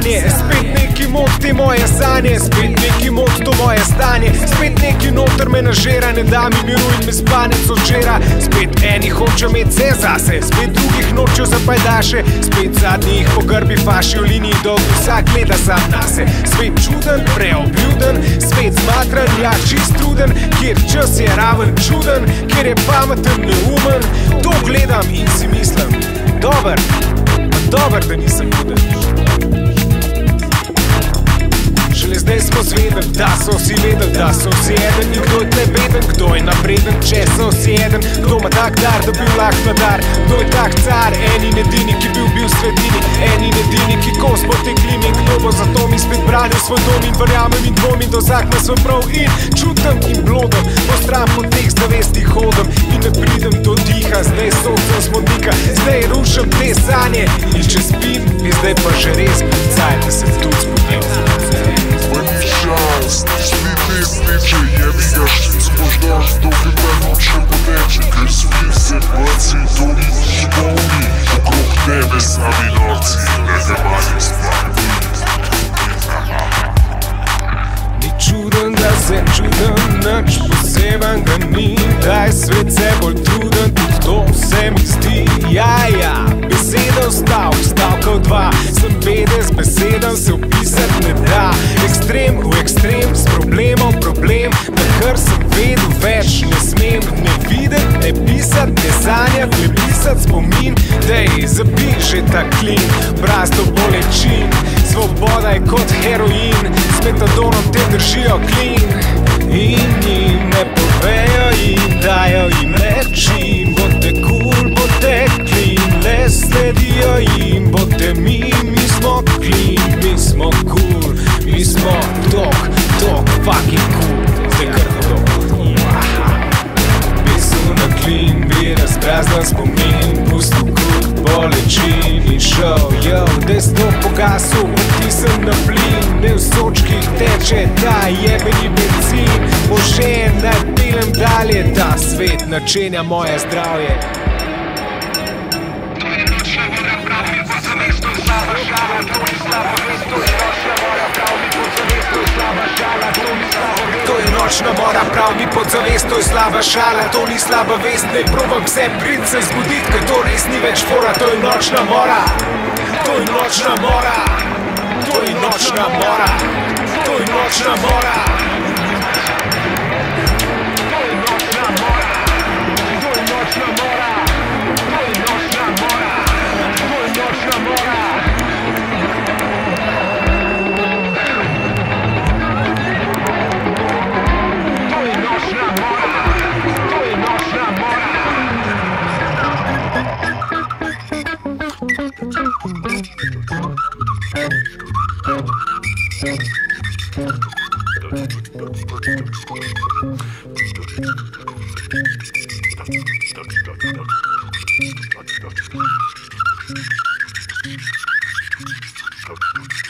stanje. Spet neki moti moje sanje, spet neki moti to moje stanje. Spet neki noter me nažera, ne da mi miru in me spanec odžera. Spet eni hočejo imeti vse zase, spet drugih nočejo za pajdaše. Spet zadnjih po grbi faši v liniji dolg, vsak gleda sam nase. Svet čuden, preobljuden, svet zmatran, ja čist truden, kjer čas je raven čuden, kjer je pameten, neumen. To gledam in si mislim, dober, da nisem čuden. Šele zdaj smo zvedeli, da so vsi vedeli, da so vsi eden. In kdo je tle beden, kdo je napreden, če so vsi eden. Kdo ima tak dar, da bil lahk vladar, kdo je tak car, eni in edini, ki bil svetini, eni in edini, ki kos po tej klimi. In kdo bo zato mi spet branil svoj dom in verjamem in dvomim, da zakne svoj prav in čutim in blodem. Po stran po teh zavestih hodem in ne pridem do diha. Zdaj sodcem smodnika, zdaj rušem te sanje. In če spim, je zdaj pa že res cajt, da se tudi zbudim. Sliče, jebi ga štic moždaš, dokaj ta noč ne poteče, ker spim se baci dolgi polni, okrog tebe sami norci, ne zamalim spati. Ni čuden, da se čudem, nič poseben ga ni, da je svet se bolj truden, tudi to se mi zdi. Ja, besedo stavkov dva, sem bede z besedom, se opisat ne da. Ekstrem v ekstrem, s problemom problem, na kar sem vedel več ne smem. Ne videt, ne pisat, ne sanjat, ne pisat spomin, dej zabij že ta klin, braz do bolečin. Svoboda je kot heroin, s metadonom te držijo klin. In jim ne povejo in dajo jim rečin, bote cool, bote clean, le sledijo jim, bote mi smo clean, mi smo cool, mi smo tok fucking cool. Zdaj kar hodom, pisal na clean, bi razpraznal spomin, pustil krut bolečin in šel, desno pogasil, odtisem na plin, ne v sočkih teče ta jebeni benzin. Požen naj pelem dalje, ta svet načenja moje zdravje. To je nočna mora, prav mi pod zavest, to je slaba šala, to ni slaba vest. Ne probam vse prid se zbudit, ker to res ni več fora. To je nočna mora, to je nočna mora, to je nočna mora, to je nočna mora. Stop.